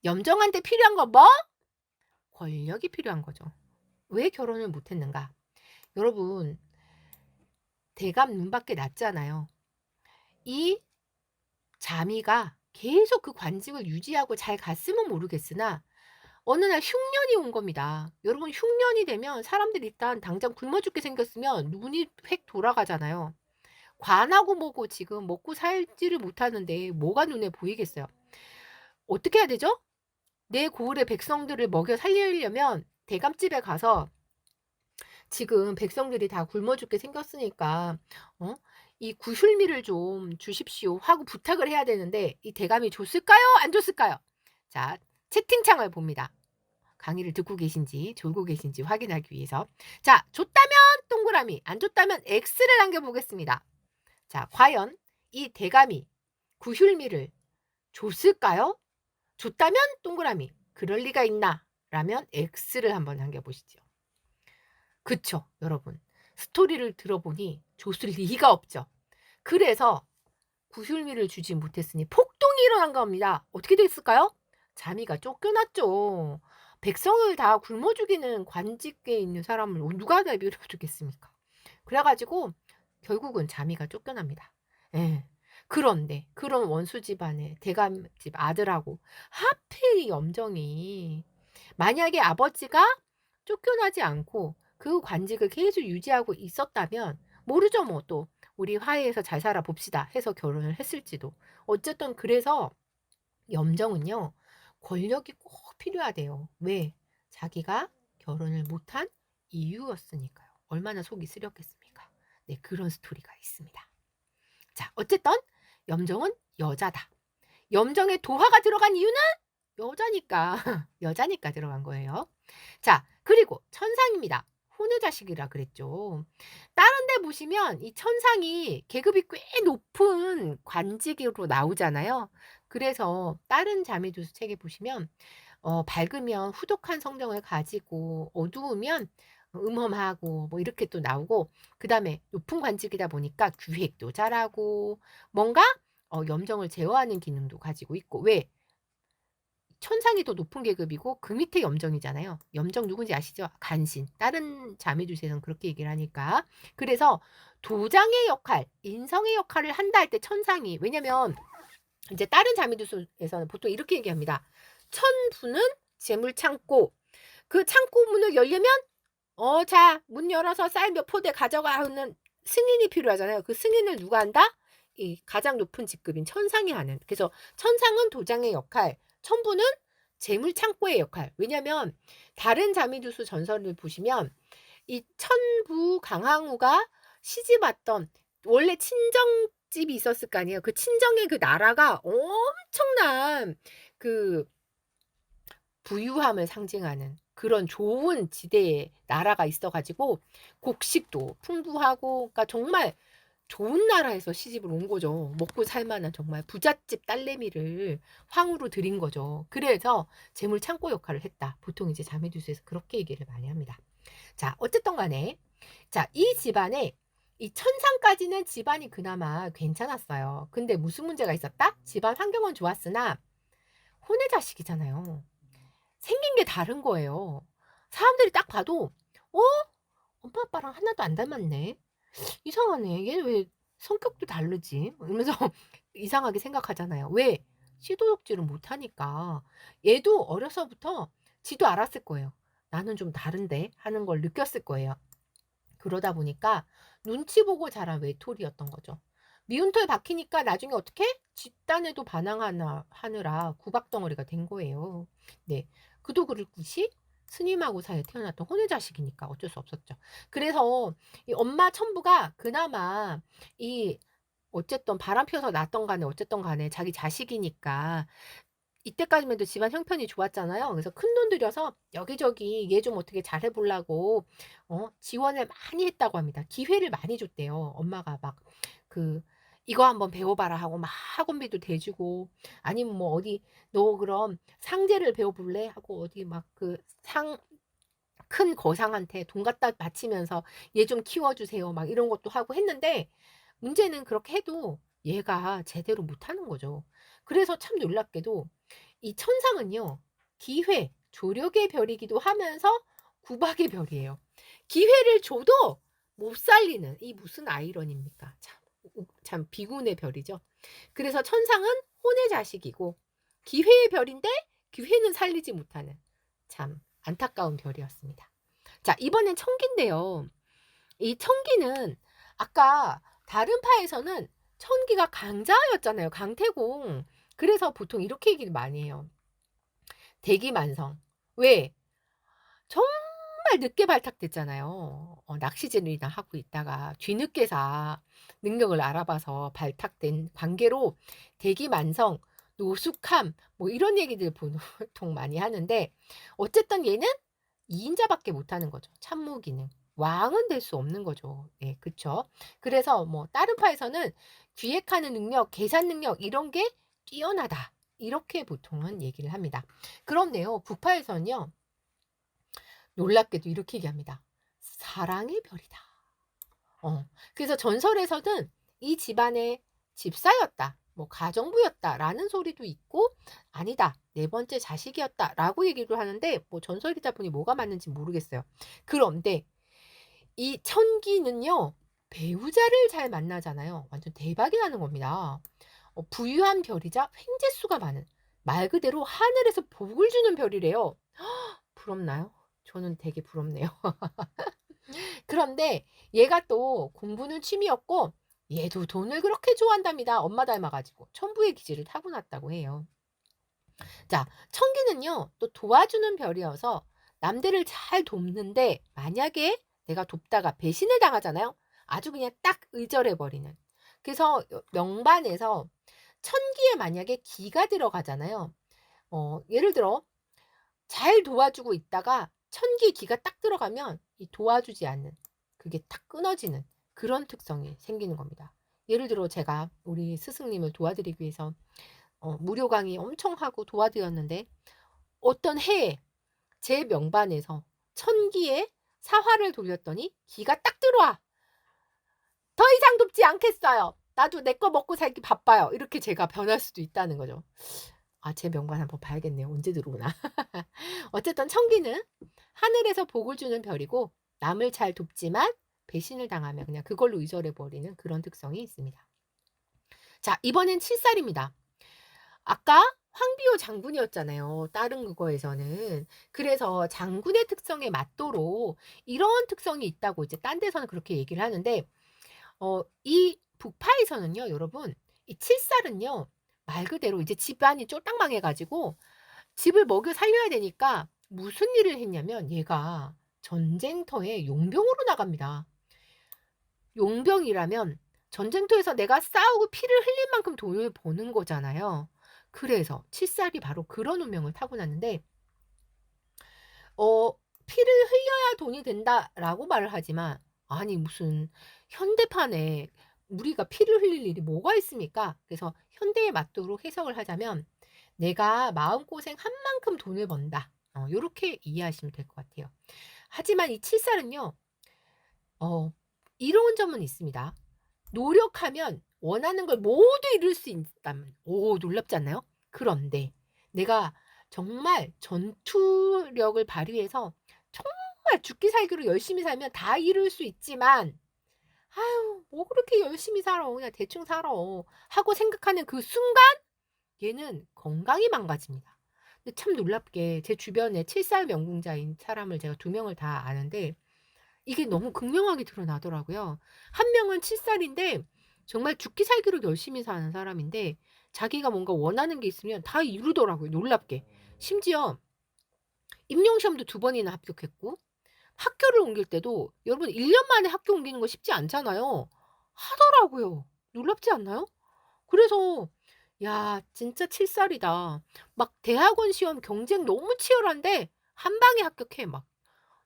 A: 염정한테 필요한 거 뭐? 권력이 필요한 거죠. 왜 결혼을 못 했는가? 여러분, 대감 눈밖에 났잖아요. 이 자미가 계속 그 관직을 유지하고 잘 갔으면 모르겠으나 어느 날 흉년이 온 겁니다. 여러분, 흉년이 되면 사람들이 일단 당장 굶어 죽게 생겼으면 눈이 획 돌아가잖아요. 관하고 뭐고 지금 먹고 살지를 못하는데 뭐가 눈에 보이겠어요. 어떻게 해야 되죠? 내 고을의 백성들을 먹여 살리려면 대감집에 가서 지금 백성들이 다 굶어 죽게 생겼으니까 어? 이 구슐미를 좀 주십시오 하고 부탁을 해야 되는데 이 대감이 줬을까요? 안 줬을까요? 자, 채팅창을 봅니다. 강의를 듣고 계신지 졸고 계신지 확인하기 위해서. 자, 줬다면 동그라미, 안 줬다면 X를 남겨보겠습니다. 자, 과연 이 대감이 구슐미를 줬을까요? 줬다면 동그라미, 그럴 리가 있나? 라면 X를 한번 남겨보시죠. 그쵸, 여러분. 스토리를 들어보니 줬을 리가 없죠. 그래서 구슐미를 주지 못했으니 폭동이 일어난 겁니다. 어떻게 됐을까요? 자미가 쫓겨났죠. 백성을 다 굶어 죽이는 관직에 있는 사람을 누가 다 밀어주겠습니까? 그래가지고 결국은 자미가 쫓겨납니다. 예. 그런데 그런 원수 집안의 대감집 아들하고 하필 염정이 만약에 아버지가 쫓겨나지 않고 그 관직을 계속 유지하고 있었다면 모르죠 뭐 또 우리 화해해서 잘 살아 봅시다 해서 결혼을 했을지도. 어쨌든 그래서 염정은요 권력이 꼭 필요하대요. 왜? 자기가 결혼을 못한 이유였으니까요. 얼마나 속이 쓰렸겠습니까? 네, 그런 스토리가 있습니다. 자, 어쨌든 염정은 여자다. 염정에 도화가 들어간 이유는 여자니까 여자니까 들어간 거예요. 자, 그리고 천상입니다. 혼의 자식이라 그랬죠. 다른 데 보시면 이 천상이 계급이 꽤 높은 관직으로 나오잖아요. 그래서 다른 자매두수 책에 보시면 밝으면 후독한 성정을 가지고 어두우면 음험하고 뭐 이렇게 또 나오고 그다음에 높은 관직이다 보니까 기획도 잘하고 뭔가 염정을 제어하는 기능도 가지고 있고 왜? 천상이 더 높은 계급이고 그 밑에 염정이잖아요. 염정 누군지 아시죠? 간신. 다른 자매주에서는 그렇게 얘기를 하니까. 그래서 도장의 역할, 인성의 역할을 한다 할 때 천상이 왜냐면 이제 다른 자매주에서는 보통 이렇게 얘기합니다. 천부는 재물 창고. 그 창고 문을 열려면 자, 문 열어서 쌀 몇 포대 가져가 하는 승인이 필요하잖아요. 그 승인을 누가 한다? 이 가장 높은 직급인 천상이 하는. 그래서 천상은 도장의 역할, 천부는 재물 창고의 역할. 왜냐면 다른 자미두수 전설을 보시면 이 천부 강항우가 시집 왔던 원래 친정집이 있었을 거 아니에요. 그 친정의 그 나라가 엄청난 그 부유함을 상징하는 그런 좋은 지대의 나라가 있어가지고 곡식도 풍부하고 그러니까 정말 좋은 나라에서 시집을 온 거죠. 먹고 살만한 정말 부잣집 딸내미를 황후로 들인 거죠. 그래서 재물 창고 역할을 했다. 보통 이제 자매두수에서 그렇게 얘기를 많이 합니다. 자, 어쨌든 간에 자, 이 집안에 이 천상까지는 집안이 그나마 괜찮았어요. 근데 무슨 문제가 있었다? 집안 환경은 좋았으나 혼의 자식이잖아요. 생긴 게 다른 거예요. 사람들이 딱 봐도 어? 엄마 아빠랑 하나도 안 닮았네. 이상하네. 얘 왜 성격도 다르지? 이러면서 이상하게 생각하잖아요. 왜? 시도덕질을 못하니까. 얘도 어려서부터 지도 알았을 거예요. 나는 좀 다른데 하는 걸 느꼈을 거예요. 그러다 보니까 눈치 보고 자란 외톨이였던 거죠. 미운 털 박히니까 나중에 어떻게? 집단에도 반항하느라 구박덩어리가 된 거예요. 네. 그도 그럴 것이 스님하고 사이에 태어났던 혼의 자식이니까 어쩔 수 없었죠. 그래서 이 엄마 천부가 그나마 이 어쨌든 바람 피워서 났던 간에 어쨌든 간에 자기 자식이니까 이때까지만 해도 집안 형편이 좋았잖아요. 그래서 큰돈 들여서 여기저기 얘 좀 어떻게 잘해보려고 지원을 많이 했다고 합니다. 기회를 많이 줬대요. 엄마가 막 그 이거 한번 배워봐라 하고 막 학원비도 대주고 아니면 뭐 어디 너 그럼 상제를 배워볼래 하고 어디 막 그 큰 거상한테 돈 갖다 바치면서 얘 좀 키워주세요 막 이런 것도 하고 했는데 문제는 그렇게 해도 얘가 제대로 못하는 거죠. 그래서 참 놀랍게도 이 천상은요. 기회, 조력의 별이기도 하면서 구박의 별이에요. 기회를 줘도 못 살리는 이 무슨 아이러니입니까? 참 비군의 별이죠. 그래서 천상은 혼의 자식이고 기회의 별인데 기회는 살리지 못하는 참 안타까운 별이었습니다. 자, 이번엔 천기인데요. 이 천기는 아까 다른 파에서는 천기가 강자였잖아요. 강태공. 그래서 보통 이렇게 얘기를 많이 해요. 대기만성. 왜? 정말 늦게 발탁됐잖아요. 낚시질이나 하고 있다가 뒤늦게서 능력을 알아봐서 발탁된 관계로 대기만성, 노숙함 뭐 이런 얘기들 보통 많이 하는데 어쨌든 얘는 2인자밖에 못하는 거죠. 참모 기능. 왕은 될 수 없는 거죠. 예, 그쵸? 그래서 뭐 다른 파에서는 기획하는 능력, 계산 능력 이런 게 뛰어나다. 이렇게 보통은 얘기를 합니다. 그런데요, 북파에서는요. 놀랍게도 이렇게 얘기합니다. 사랑의 별이다. 그래서 전설에서는 이 집안의 집사였다. 뭐 가정부였다라는 소리도 있고 아니다. 네 번째 자식이었다라고 얘기를 하는데 뭐 전설이다 보니 뭐가 맞는지 모르겠어요. 그런데 이 천기는요. 배우자를 잘 만나잖아요. 완전 대박이 나는 겁니다. 부유한 별이자 횡재수가 많은 말 그대로 하늘에서 복을 주는 별이래요. 부럽나요? 저는 되게 부럽네요. 그런데 얘가 또 공부는 취미였고 얘도 돈을 그렇게 좋아한답니다. 엄마 닮아가지고 천부의 기질을 타고났다고 해요. 자, 천기는요 또 도와주는 별이어서 남들을 잘 돕는데 만약에 내가 돕다가 배신을 당하잖아요. 아주 그냥 딱 의절해버리는. 그래서 명반에서 천기에 만약에 기가 들어가잖아요. 예를 들어 잘 도와주고 있다가 천기 기가 딱 들어가면 이 도와주지 않는 그게 딱 끊어지는 그런 특성이 생기는 겁니다. 예를 들어 제가 우리 스승님을 도와드리기 위해서 무료 강의 엄청 하고 도와드렸는데 어떤 해에 제 명반에서 천기에 사활을 돌렸더니 기가 딱 들어와. 더 이상 돕지 않겠어요. 나도 내 거 먹고 살기 바빠요. 이렇게 제가 변할 수도 있다는 거죠. 제 명반 한번 봐야겠네요. 언제 들어오나. 어쨌든 천기는 하늘에서 복을 주는 별이고 남을 잘 돕지만 배신을 당하면 그냥 그걸로 의절해버리는 그런 특성이 있습니다. 자, 이번엔 칠살입니다. 아까 황비호 장군이었잖아요. 다른 그거에서는. 그래서 장군의 특성에 맞도록 이런 특성이 있다고 이제 딴 데서는 그렇게 얘기를 하는데 이 북파에서는요, 여러분, 이 칠살은요, 말 그대로 이제 집안이 쫄딱 망해가지고 집을 먹여 살려야 되니까 무슨 일을 했냐면 얘가 전쟁터에 용병으로 나갑니다. 용병이라면 전쟁터에서 내가 싸우고 피를 흘릴 만큼 돈을 버는 거잖아요. 그래서 칠살이 바로 그런 운명을 타고났는데 피를 흘려야 돈이 된다라고 말을 하지만 아니 무슨 현대판에 우리가 피를 흘릴 일이 뭐가 있습니까? 그래서 현대에 맞도록 해석을 하자면 내가 마음고생한 만큼 돈을 번다. 요렇게 이해하시면 될 것 같아요. 하지만 이 칠살은요. 이로운 점은 있습니다. 노력하면 원하는 걸 모두 이룰 수 있다면 오 놀랍지 않나요? 그런데 내가 정말 전투력을 발휘해서 정말 죽기 살기로 열심히 살면 다 이룰 수 있지만 아유 뭐 그렇게 열심히 살아 그냥 대충 살아 하고 생각하는 그 순간 얘는 건강이 망가집니다. 근데 참 놀랍게 제 주변에 7살 명궁자인 사람을 제가 2명을 다 아는데 이게 너무 극명하게 드러나더라고요. 한 명은 7살인데 정말 죽기 살기로 열심히 사는 사람인데 자기가 뭔가 원하는 게 있으면 다 이루더라고요, 놀랍게. 심지어 임용시험도 2번이나 합격했고 학교를 옮길 때도 여러분 1년 만에 학교 옮기는 거 쉽지 않잖아요. 하더라고요. 놀랍지 않나요? 그래서 야 진짜 7살이다. 막 대학원 시험 경쟁 너무 치열한데 한 방에 합격해 막.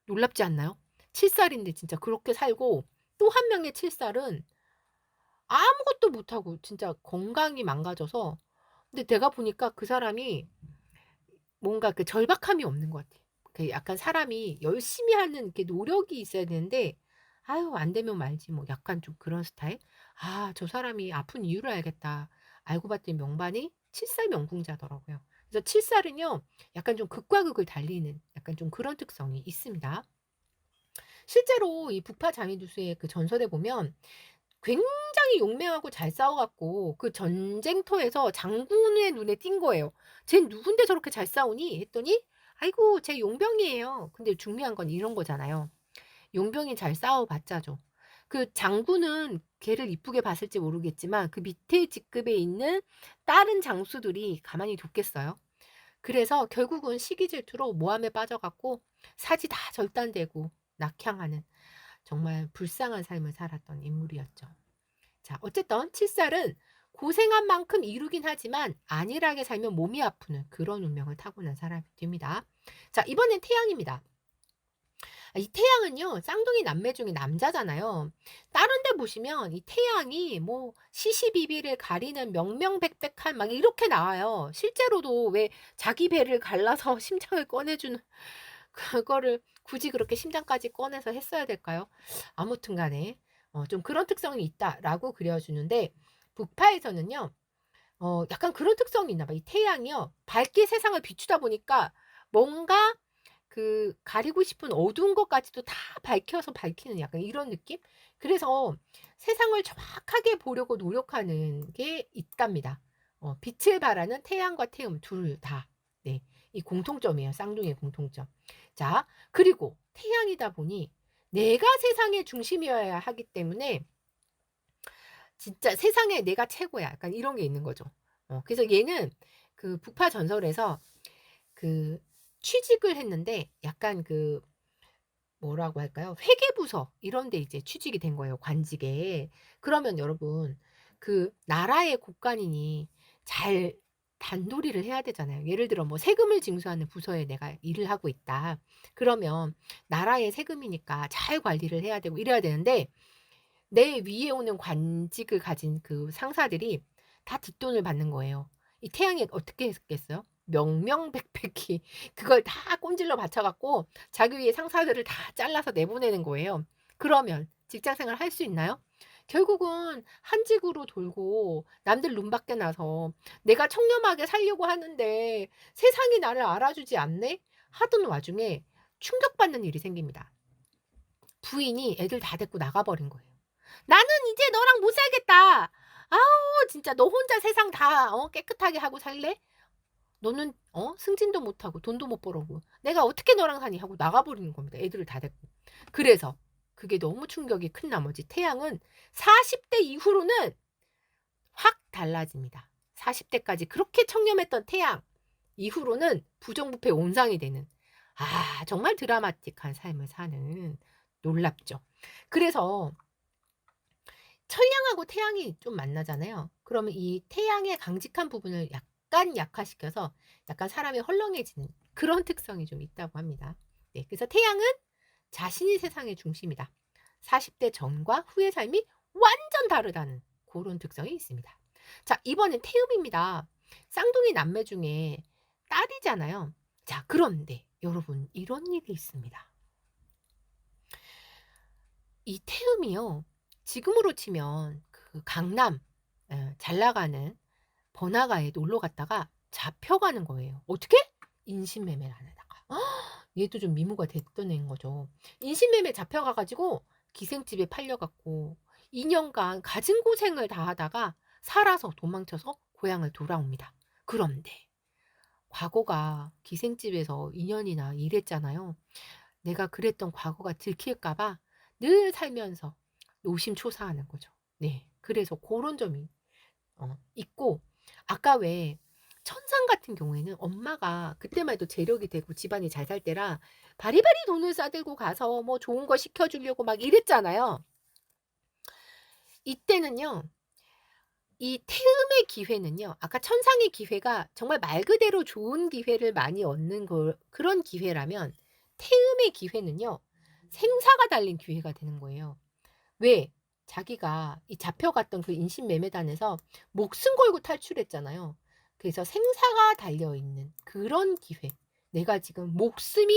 A: 놀랍지 않나요? 7살인데 진짜 그렇게 살고 또 한 명의 7살은 아무것도 못하고 진짜 건강이 망가져서 근데 내가 보니까 그 사람이 뭔가 그 절박함이 없는 것 같아. 그 약간 사람이 열심히 하는 이렇게 노력이 있어야 되는데 아유 안 되면 말지 뭐 약간 좀 그런 스타일. 아 저 사람이 아픈 이유를 알겠다. 알고 봤더니 명반이 칠살 명궁자더라고요. 그래서 칠살은요 약간 좀 극과 극을 달리는 약간 좀 그런 특성이 있습니다. 실제로 이 북파 장이두수의 그 전설에 보면 굉장히 용맹하고 잘 싸워 갖고 그 전쟁터에서 장군의 눈에 띈 거예요. "쟨 누군데 저렇게 잘 싸우니?" 했더니 "아이고 쟤 용병이에요." 근데 중요한 건 이런 거잖아요. 용병이 잘 싸워 봤자죠. 그 장군은 걔를 이쁘게 봤을지 모르겠지만 그 밑에 직급에 있는 다른 장수들이 가만히 뒀겠어요? 그래서 결국은 시기 질투로 모함에 빠져 갖고 사지 다 절단되고 낙향하는 정말 불쌍한 삶을 살았던 인물이었죠. 자, 어쨌든 칠살은 고생한 만큼 이루긴 하지만 안일하게 살면 몸이 아프는 그런 운명을 타고난 사람이 됩니다. 자, 이번엔 태양입니다. 이 태양은요, 쌍둥이 남매 중에 남자잖아요. 다른 데 보시면 이 태양이 뭐 시시비비를 가리는 명명백백한 막 이렇게 나와요. 실제로도 왜 자기 배를 갈라서 심장을 꺼내주는 그거를 굳이 그렇게 심장까지 꺼내서 했어야 될까요? 아무튼 간에 좀 그런 특성이 있다라고 그려주는데 북파에서는요. 약간 그런 특성이 있나 봐요. 이 태양이요. 밝게 세상을 비추다 보니까 뭔가 그 가리고 싶은 어두운 것까지도 다 밝혀서 밝히는 약간 이런 느낌? 그래서 세상을 정확하게 보려고 노력하는 게 있답니다. 빛을 발하는 태양과 태음 둘 다. 네. 이 공통점이에요. 쌍둥이의 공통점. 자, 그리고 태양이다 보니 내가 세상의 중심이어야 하기 때문에 진짜 '세상에 내가 최고야.' 약간 이런 게 있는 거죠. 그래서 얘는 그 북파 전설에서 그 취직을 했는데 약간 그 뭐라고 할까요? 회계부서 이런 데 이제 취직이 된 거예요, 관직에. 그러면 여러분 그 나라의 곳간이니 잘 단도리를 해야 되잖아요. 예를 들어 뭐 세금을 징수하는 부서에 내가 일을 하고 있다. 그러면 나라의 세금이니까 잘 관리를 해야 되고 이래야 되는데 내 위에 오는 관직을 가진 그 상사들이 다 뒷돈을 받는 거예요. 이 태양이 어떻게 했겠어요? 명명백백히 그걸 다 꼰질러 바쳐 갖고 자기 위에 상사들을 다 잘라서 내보내는 거예요. 그러면 직장 생활 할 수 있나요? 결국은 한직으로 돌고 남들 눈밖에 나서 '내가 청렴하게 살려고 하는데 세상이 나를 알아주지 않네?' 하던 와중에 충격받는 일이 생깁니다. 부인이 애들 다 데리고 나가 버린 거예요. "나는 이제 너랑 못 살겠다. 아우 진짜 너 혼자 세상 다 깨끗하게 하고 살래? 너는 승진도 못 하고 돈도 못 벌어오고 내가 어떻게 너랑 사니?" 하고 나가 버리는 겁니다, 애들을 다 데리고. 그래서 그게 너무 충격이 큰 나머지 태양은 40대 이후로는 확 달라집니다. 40 대까지 그렇게 청렴했던 태양 이후로는 부정부패 온상이 되는 정말 드라마틱한 삶을 사는 놀랍죠. 그래서 천량하고 태양이 좀 만나잖아요. 그러면 이 태양의 강직한 부분을 약간 약화시켜서 약간 사람이 헐렁해지는 그런 특성이 좀 있다고 합니다. 네, 그래서 태양은 자신이 세상의 중심이다. 40대 전과 후의 삶이 완전 다르다는 그런 특성이 있습니다. 자, 이번엔 태음입니다. 쌍둥이 남매 중에 딸이잖아요. 자, 그런데 여러분 이런 일이 있습니다. 이 태음이요. 지금으로 치면 그 강남 잘 나가는 번화가에 놀러 갔다가 잡혀가는 거예요. 어떻게? 인신매매를 하다가. 얘도 좀 미모가 됐던 애인 거죠. 인신매매 잡혀가 가지고 기생집에 팔려 갖고 2 년간 갖은 고생을 다 하다가 살아서 도망쳐서 고향을 돌아옵니다. 그런데 과거가 기생집에서 2 년이나 일했잖아요. 내가 그랬던 과거가 들킬까 봐 늘 살면서 노심초사하는 거죠. 네. 그래서 고런 점이 있고 아까 왜 천상 같은 경우에는 엄마가 그때만 해도 재력이 되고 집안이 잘 살 때라 바리바리 돈을 싸들고 가서 뭐 좋은 거 시켜 주려고 막 이랬잖아요. 이때는요. 이 태음의 기회는요. 아까 천상의 기회가 정말 말 그대로 좋은 기회를 많이 얻는 그런 기회라면 태음의 기회는요. 생사가 달린 기회가 되는 거예요. 왜? 자기가 이 잡혀갔던 그 인신매매단에서 목숨 걸고 탈출했잖아요. 그래서 생사가 달려있는 그런 기회. 내가 지금 목숨이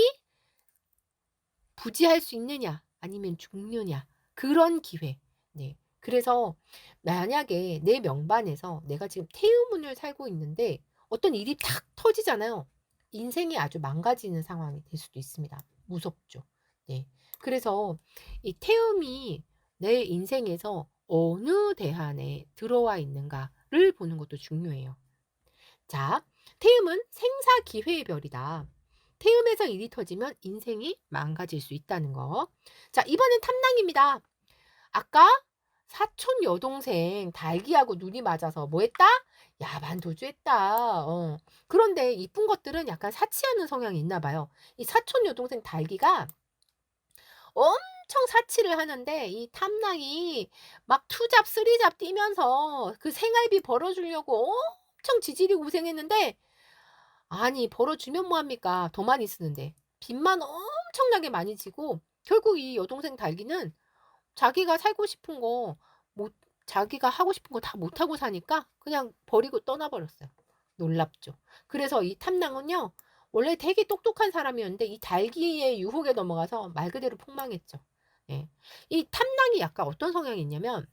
A: 부지할 수 있느냐 아니면 죽느냐 그런 기회. 네. 그래서 만약에 내 명반에서 내가 지금 태우문을 살고 있는데 어떤 일이 탁 터지잖아요. 인생이 아주 망가지는 상황이 될 수도 있습니다. 무섭죠. 네. 그래서 이 태움이 내 인생에서 어느 대안에 들어와 있는가를 보는 것도 중요해요. 자, 태음은 생사 기회의 별이다. 태음에서 일이 터지면 인생이 망가질 수 있다는 거. 자, 이번엔 탐낭입니다. 아까 사촌 여동생 달기하고 눈이 맞아서 뭐 했다? 야반 도주했다. 그런데 이쁜 것들은 약간 사치하는 성향이 있나 봐요. 이 사촌 여동생 달기가 엄청 사치를 하는데 이 탐낭이 막 투잡, 쓰리잡 뛰면서 그 생활비 벌어주려고 엄청 지질이 고생했는데 아니 벌어주면 뭐합니까? 더 많이 쓰는데. 빚만 엄청나게 많이 지고 결국 이 여동생 달기는 자기가 살고 싶은 거 못 자기가 하고 싶은 거 다 못하고 사니까 그냥 버리고 떠나버렸어요. 놀랍죠. 그래서 이 탐낭은요. 원래 되게 똑똑한 사람이었는데 이 달기의 유혹에 넘어가서 말 그대로 폭망했죠. 예. 이 탐낭이 약간 어떤 성향이 있냐면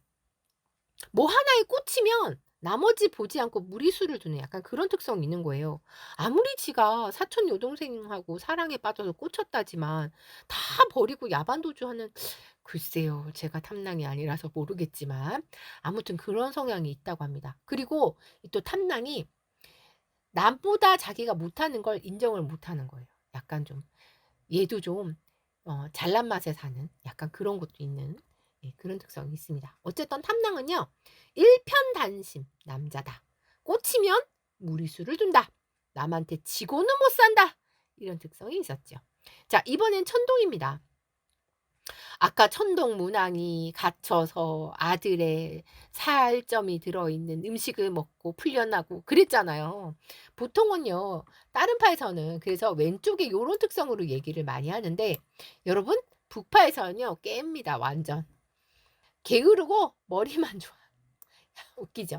A: 뭐 하나에 꽂히면 나머지 보지 않고 무리수를 두는 약간 그런 특성이 있는 거예요. 아무리 지가 사촌 여동생하고 사랑에 빠져서 꽂혔다지만 다 버리고 야반도주하는 글쎄요. 제가 탐낭이 아니라서 모르겠지만 아무튼 그런 성향이 있다고 합니다. 그리고 또 탐낭이 남보다 자기가 못하는 걸 인정을 못하는 거예요. 약간 좀 얘도 좀 잘난 맛에 사는 약간 그런 것도 있는 예, 그런 특성이 있습니다. 어쨌든 탐낭은요. 일편단심 남자다. 꽂히면 무리수를 둔다. 남한테 지고는 못 산다. 이런 특성이 있었죠. 자, 이번엔 천동입니다. 아까 천동 문항이 갇혀서 아들의 살점이 들어있는 음식을 먹고 풀려나고 그랬잖아요. 보통은요. 다른 파에서는 그래서 왼쪽에 요런 특성으로 얘기를 많이 하는데 여러분 북파에서는요. 깹니다. 완전. 게으르고 머리만 좋아. 웃기죠?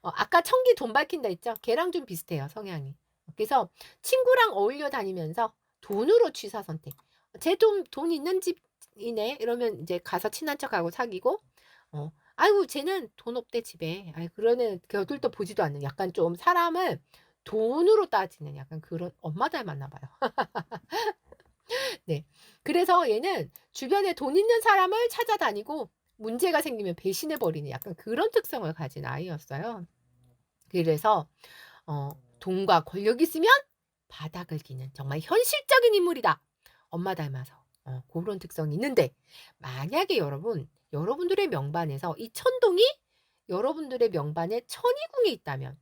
A: 아까 청기 돈 밝힌다 했죠? 걔랑 좀 비슷해요. 성향이. 그래서 친구랑 어울려 다니면서 돈으로 취사 선택. 쟤 돈 있는 집이네. 이러면 이제 가서 친한 척하고 사귀고 아이고 쟤는 돈 없대 집에. 아이 그러는 겨들도 보지도 않는 약간 좀 사람을 돈으로 따지는 약간 그런 엄마 닮았나 봐요. 네. 그래서 얘는 주변에 돈 있는 사람을 찾아다니고 문제가 생기면 배신해 버리는 약간 그런 특성을 가진 아이였어요. 그래서 돈과 권력이 있으면 바닥을 기는 정말 현실적인 인물이다. 엄마 닮아서. 고런 특성이 있는데 만약에 여러분들의 명반에서 이 천동이 여러분들의 명반에 천이궁에 있다면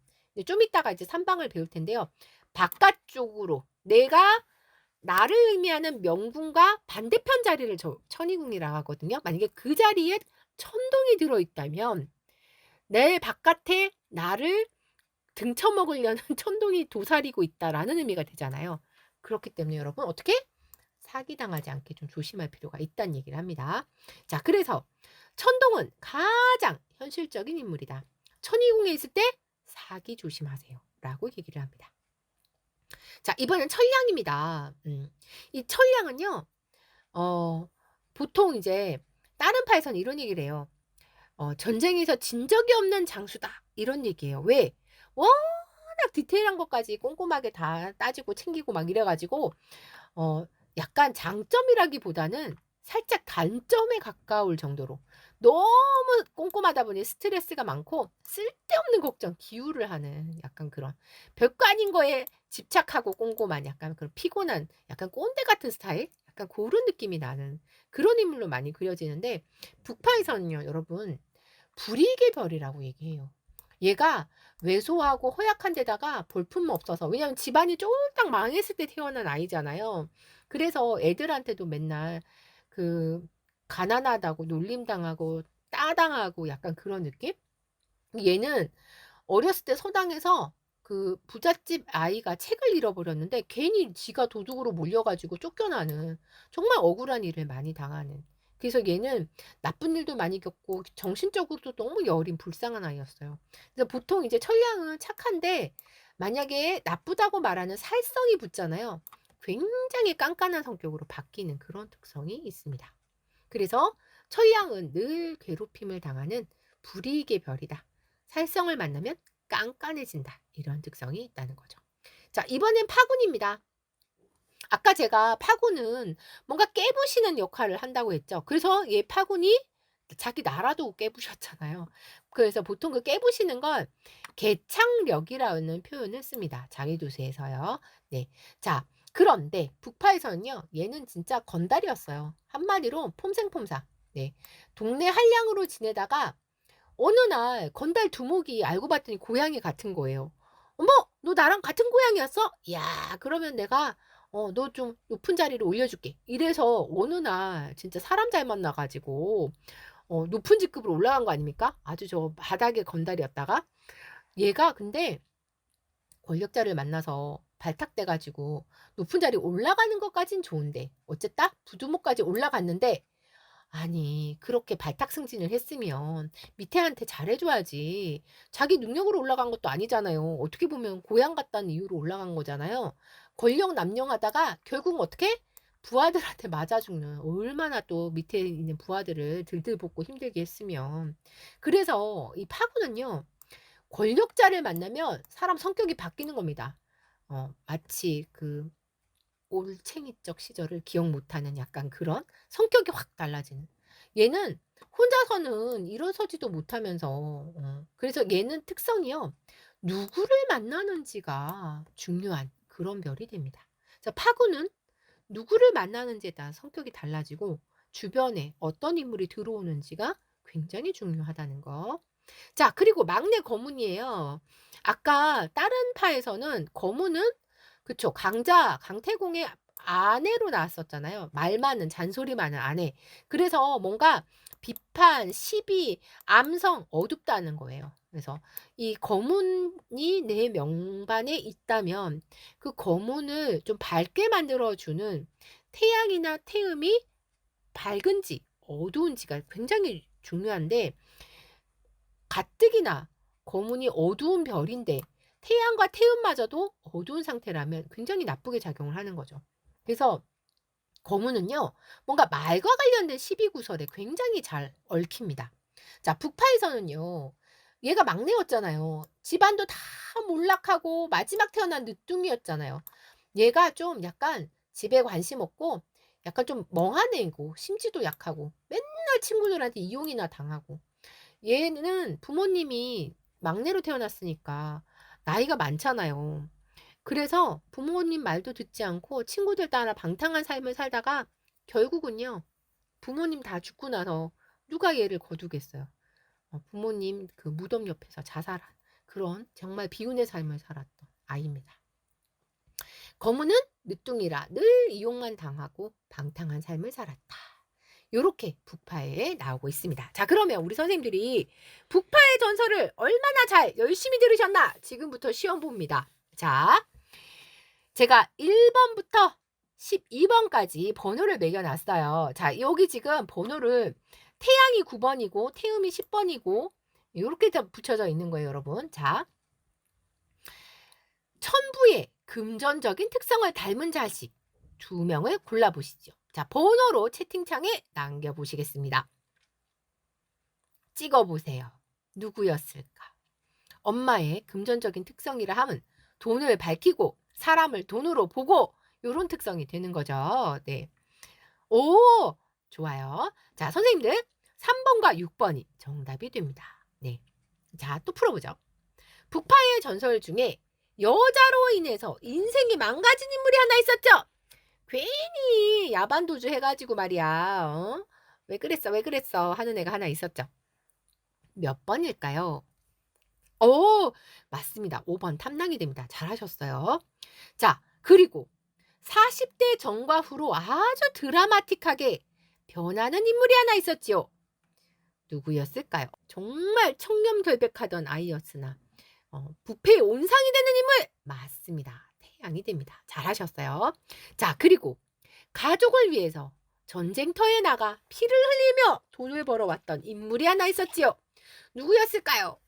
A: 좀 이따가 이제 3방을 배울 텐데요. 바깥쪽으로 내가 나를 의미하는 명분과 반대편 자리를 저 천이궁이라고 하거든요. 만약에 그 자리에 천동이 들어있다면 내 바깥에 나를 등쳐먹으려는 천동이 도사리고 있다라는 의미가 되잖아요. 그렇기 때문에 여러분 어떻게? 사기당하지 않게 좀 조심할 필요가 있다는 얘기를 합니다. 자, 그래서 천동은 가장 현실적인 인물이다. 천이궁에 있을 때 사기 조심하세요. 라고 얘기를 합니다. 자, 이번엔 천량입니다. 이 천량은요, 보통 이제 다른 파에서는 이런 얘기를 해요. 전쟁에서 진 적이 없는 장수다. 이런 얘기예요. 왜? 워낙 디테일한 것까지 꼼꼼하게 다 따지고 챙기고 막 이래가지고, 약간 장점이라기보다는 살짝 단점에 가까울 정도로 너무 꼼꼼하다 보니 스트레스가 많고 쓸데없는 걱정, 기우를 하는 약간 그런 별거 아닌 거에 집착하고 꼼꼼한 약간 그런 피곤한 약간 꼰대 같은 스타일? 약간 그런 느낌이 나는 그런 인물로 많이 그려지는데 북파에서는요, 여러분 불이익의 별이라고 얘기해요. 얘가 왜소하고 허약한 데다가 볼품 없어서 왜냐면 집안이 쫄딱 망했을 때 태어난 아이잖아요. 그래서 애들한테도 맨날 그 가난하다고 놀림당하고 따당하고 약간 그런 느낌? 얘는 어렸을 때 서당에서 그 부잣집 아이가 책을 잃어버렸는데 괜히 지가 도둑으로 몰려가지고 쫓겨나는 정말 억울한 일을 많이 당하는. 그래서 얘는 나쁜 일도 많이 겪고 정신적으로도 너무 여린 불쌍한 아이였어요. 그래서 보통 이제 천량은 착한데 만약에 나쁘다고 말하는 살성이 붙잖아요. 굉장히 깐깐한 성격으로 바뀌는 그런 특성이 있습니다. 그래서 처희양은 늘 괴롭힘을 당하는 불이익의 별이다. 살성을 만나면 깐깐해진다. 이런 특성이 있다는 거죠. 자, 이번엔 파군입니다. 아까 제가 파군은 뭔가 깨부시는 역할을 한다고 했죠. 그래서 얘 파군이 자기 나라도 깨부셨잖아요. 그래서 보통 그 깨부시는 걸 개창력이라는 표현을 씁니다. 자기도세에서요. 네. 자, 그런데 북파에서는요. 얘는 진짜 건달이었어요. 한마디로 폼생폼사. 네. 동네 한량으로 지내다가 어느 날 건달 두목이 알고 봤더니 고양이 같은 거예요. 어머, 너 나랑 같은 고양이였어? 야, 그러면 내가 너 좀 높은 자리로 올려줄게. 이래서 어느 날 진짜 사람 잘 만나가지고 높은 직급으로 올라간 거 아닙니까? 아주 저 바닥의 건달이었다가 얘가 근데 권력자를 만나서 발탁돼가지고 높은 자리 올라가는 것까진 좋은데 어쨌다 부두목까지 올라갔는데 아니 그렇게 발탁 승진을 했으면 밑에한테 잘해줘야지. 자기 능력으로 올라간 것도 아니잖아요. 어떻게 보면 고향 같다는 이유로 올라간 거잖아요. 권력 남용하다가 결국 어떻게? 부하들한테 맞아 죽는. 얼마나 또 밑에 있는 부하들을 들들 볶고 힘들게 했으면. 그래서 이 파군은요. 권력자를 만나면 사람 성격이 바뀌는 겁니다. 마치 그 올챙이적 시절을 기억 못하는 약간 그런 성격이 확 달라지는. 얘는 혼자서는 일어서지도 못하면서 그래서 얘는 특성이요. 누구를 만나는지가 중요한 그런 별이 됩니다. 자, 파구는 누구를 만나는지에 따라 성격이 달라지고 주변에 어떤 인물이 들어오는지가 굉장히 중요하다는 거. 자, 그리고 막내 거문이에요. 아까 다른 파에서는 거문은 그쵸. 강태공의 아내로 나왔었잖아요. 말 많은, 잔소리 많은 아내. 그래서 뭔가 비판, 시비, 암성, 어둡다는 거예요. 그래서 이 거문이 내 명반에 있다면 그 거문을 좀 밝게 만들어주는 태양이나 태음이 밝은지, 어두운지가 굉장히 중요한데 가뜩이나 거문이 어두운 별인데 태양과 태음마저도 어두운 상태라면 굉장히 나쁘게 작용을 하는 거죠. 그래서 거문은요. 뭔가 말과 관련된 시비구설에 굉장히 잘 얽힙니다. 자, 북파에서는요. 얘가 막내였잖아요. 집안도 다 몰락하고 마지막 태어난 늦둥이였잖아요. 얘가 좀 약간 집에 관심 없고 약간 좀 멍한 애고 심지도 약하고 맨날 친구들한테 이용이나 당하고 얘는 부모님이 막내로 태어났으니까 나이가 많잖아요. 그래서 부모님 말도 듣지 않고 친구들 따라 방탕한 삶을 살다가 결국은요. 부모님 다 죽고 나서 누가 얘를 거두겠어요. 부모님 그 무덤 옆에서 자살한 그런 정말 비운의 삶을 살았던 아이입니다. 거무는 늦둥이라 늘 이용만 당하고 방탕한 삶을 살았다. 요렇게 북파에 나오고 있습니다. 자, 그러면 우리 선생님들이 북파의 전설을 얼마나 잘 열심히 들으셨나? 지금부터 시험 봅니다. 자, 제가 1번부터 12번까지 번호를 매겨놨어요. 자, 여기 지금 번호를 태양이 9번이고 태음이 10번이고 이렇게 붙여져 있는 거예요, 여러분. 자, 천부의 금전적인 특성을 닮은 자식 2명을 골라보시죠. 자, 번호로 채팅창에 남겨보시겠습니다. 찍어보세요. 누구였을까? 엄마의 금전적인 특성이라 함은 돈을 밝히고 사람을 돈으로 보고 이런 특성이 되는 거죠. 네. 오, 좋아요. 자, 선생님들 3번과 6번이 정답이 됩니다. 네. 자, 또 풀어보죠. 북파의 전설 중에 여자로 인해서 인생이 망가진 인물이 하나 있었죠. 괜히 야반도주 해가지고 말이야. 왜 그랬어 하는 애가 하나 있었죠. 몇 번일까요? 오, 맞습니다. 5번 탐낭이 됩니다. 잘하셨어요. 자, 그리고 40대 전과 후로 아주 드라마틱하게 변하는 인물이 하나 있었지요. 누구였을까요? 정말 청렴결백하던 아이였으나 부패의 온상이 되는 인물 맞습니다. 태양이 됩니다. 잘하셨어요. 자, 그리고 가족을 위해서 전쟁터에 나가 피를 흘리며 돈을 벌어왔던 인물이 하나 있었지요. 누구였을까요?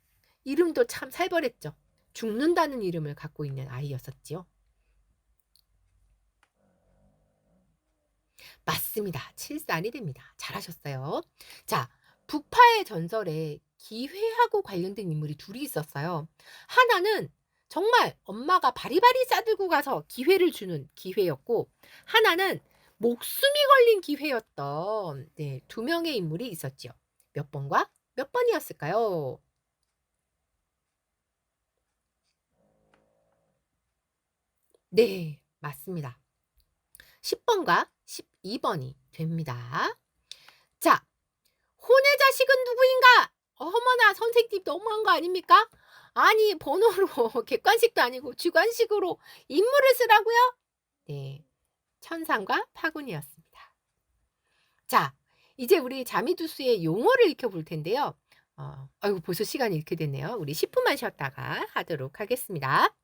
A: 이름도 참 살벌했죠. 죽는다는 이름을 갖고 있는 아이였었지요. 맞습니다. 맞습니다. 칠산이 됩니다. 잘하셨어요. 자, 북파의 전설에 기회하고 관련된 인물이 둘이 있었어요. 하나는 정말 엄마가 바리바리 싸들고 가서 기회를 주는 기회였고, 하나는 목숨이 걸린 기회였던 네, 두 명의 인물이 있었지요. 몇 번과 몇 번이었을까요? 네, 맞습니다. 10번과 12번이 됩니다. 자, 혼의 자식은 누구인가? 어머나, 선생님 너무한 거 아닙니까? 아니, 번호로 객관식도 아니고 주관식으로 인물을 쓰라고요? 네, 천상과 파군이었습니다. 자, 이제 우리 자미두수의 용어를 익혀볼 텐데요. 아이고, 벌써 시간이 이렇게 됐네요. 우리 10분만 쉬었다가 하도록 하겠습니다.